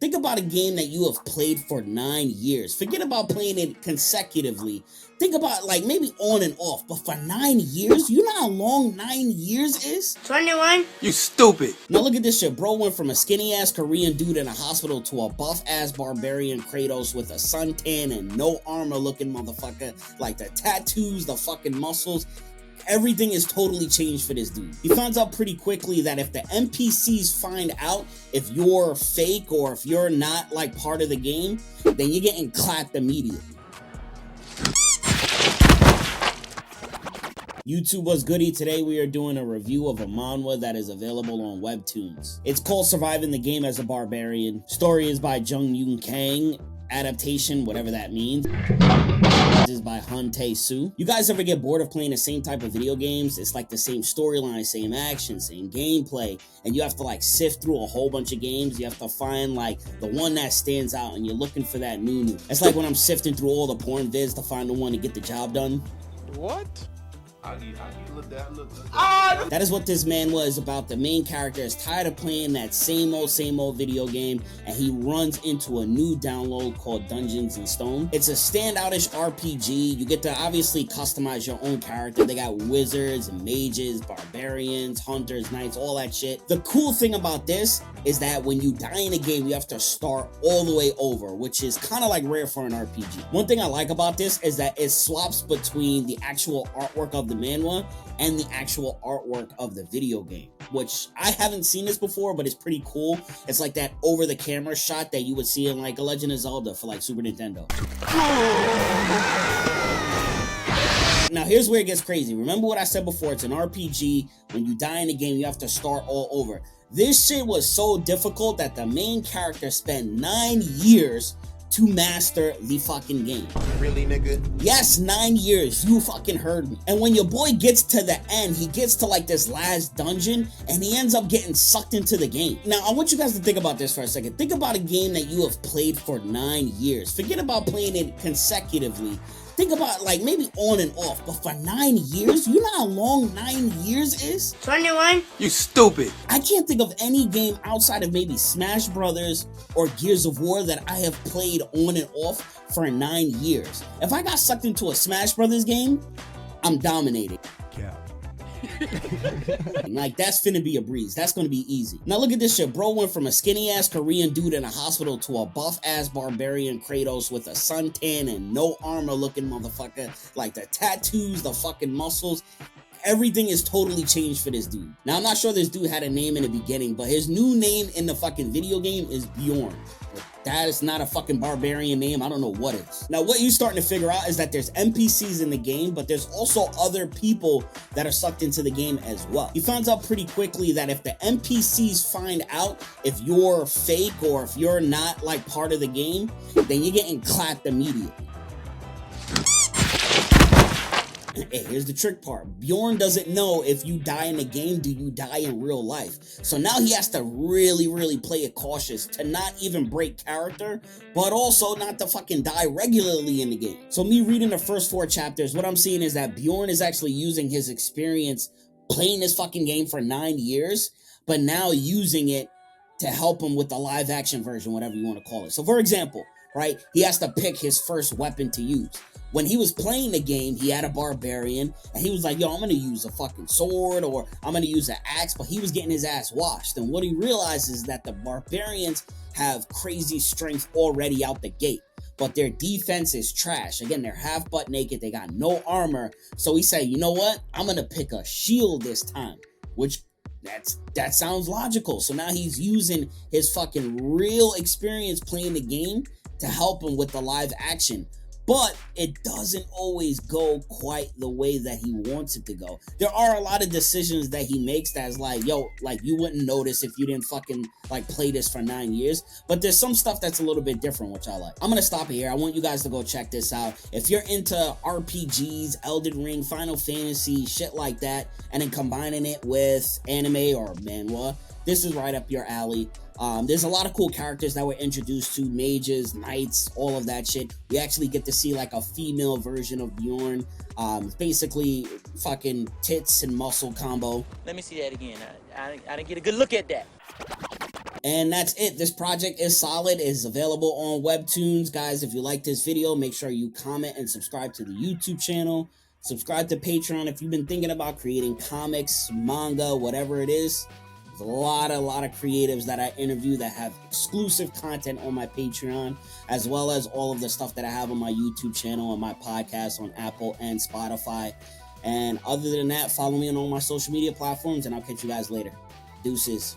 Think about a game that you have played for 9 years. Forget about playing it consecutively. Think about like maybe on and off, but for 9 years? You know how long 9 years is? 21? You stupid. Now look at this shit. Bro went from a skinny ass Korean dude in a hospital to a buff ass barbarian Kratos with a suntan and no armor looking motherfucker. Like the tattoos, the fucking muscles. Everything is totally changed for this dude. He finds out pretty quickly that if the NPCs find out if you're fake or if you're not like part of the game, then you're getting clapped immediately. YouTube, what's goody? Today we are doing a review of a manhwa that is available on Webtoons. It's called Surviving the Game as a Barbarian. Story is by Jung Yoon Kang. Adaptation, whatever that means, is by Han Tae-soo. You guys ever get bored of playing the same type of video games? It's like the same storyline, same action, same gameplay, and you have to like sift through a whole bunch of games. You have to find like the one that stands out, and you're looking for that new. It's like when I'm sifting through all the porn vids to find the one to get the job done. What? That is what this manhwa is about. The main character is tired of playing that same old video game, and he runs into a new download called Dungeons and Stone. It's a standoutish RPG. You get to obviously customize your own character. They got wizards and mages, barbarians, hunters, knights, all that shit. The cool thing about this is that when you die in a game, you have to start all the way over, which is kind of like rare for an RPG. One thing I like about this is that it swaps between the actual artwork of the manhwa and the actual artwork of the video game, which I haven't seen this before, but it's pretty cool. It's like that over the camera shot that you would see in like a Legend of Zelda for like Super Nintendo. Now here's where it gets crazy. Remember what I said before, it's an RPG. When you die in the game, you have to start all over. This shit was so difficult that the main character spent 9 years to master the fucking game. Really, nigga? Yes, 9 years. You fucking heard me. And when your boy gets to the end, he gets to like this last dungeon and he ends up getting sucked into the game. Now, I want you guys to think about this for a second. Think about a game that you have played for 9 years. Forget about playing it consecutively. Think about like maybe on and off, but for 9 years? You know how long 9 years is? 21? You stupid. I can't think of any game outside of maybe Smash Brothers or Gears of War that I have played on and off for 9 years. If I got sucked into a Smash Brothers game, I'm dominating. Yeah. Like that's finna be a breeze. That's gonna be easy. Now look at this shit. Bro went from a skinny ass Korean dude in a hospital to a buff ass barbarian Kratos with a suntan and no armor looking motherfucker. Like the tattoos, the fucking muscles. Everything is totally changed for this dude. Now I'm not sure this dude had a name in the beginning, but his new name in the fucking video game is Bjorn. That is not a fucking barbarian name. I don't know what it is. Now, what you're starting to figure out is that there's NPCs in the game, but there's also other people that are sucked into the game as well. He finds out pretty quickly that if the NPCs find out if you're fake or if you're not like part of the game, then you're getting clapped immediately. Hey, here's the trick part. Bjorn doesn't know if you die in the game, do you die in real life? So now he has to really play it cautious to not even break character, but also not to fucking die regularly in the game. So me reading the first 4 chapters, what I'm seeing is that Bjorn is actually using his experience playing this fucking game for 9 years, but now using it to help him with the live action version, whatever you want to call it. So for example, right, he has to pick his first weapon to use. When he was playing the game, he had a barbarian, and he was like, yo, I'm gonna use a fucking sword, or I'm gonna use an axe, but he was getting his ass washed. And what he realizes is that the barbarians have crazy strength already out the gate, but their defense is trash. Again, they're half butt naked, they got no armor. So he said, you know what? I'm gonna pick a shield this time, which that sounds logical. So now he's using his fucking real experience playing the game to help him with the live action. But it doesn't always go quite the way that he wants it to go. There are a lot of decisions that he makes that's like, yo, like you wouldn't notice if you didn't fucking like play this for 9 years. But there's some stuff that's a little bit different, which I like. I'm gonna stop it here. I want you guys to go check this out. If you're into RPGs, Elden Ring, Final Fantasy, shit like that, and then combining it with anime or manhwa, this is right up your alley. There's a lot of cool characters that we're introduced to, mages, knights, all of that shit. We actually get to see like a female version of Bjorn. Basically fucking tits and muscle combo. Let me see that again. I didn't get a good look at that. And that's it. This project is solid. It is available on Webtoons. Guys, if you like this video, make sure you comment and subscribe to the YouTube channel. Subscribe to Patreon if you've been thinking about creating comics, manga, whatever it is. There's a lot of creatives that I interview that have exclusive content on my Patreon, as well as all of the stuff that I have on my YouTube channel and my podcast on Apple and Spotify. And other than that, follow me on all my social media platforms, and I'll catch you guys later. Deuces.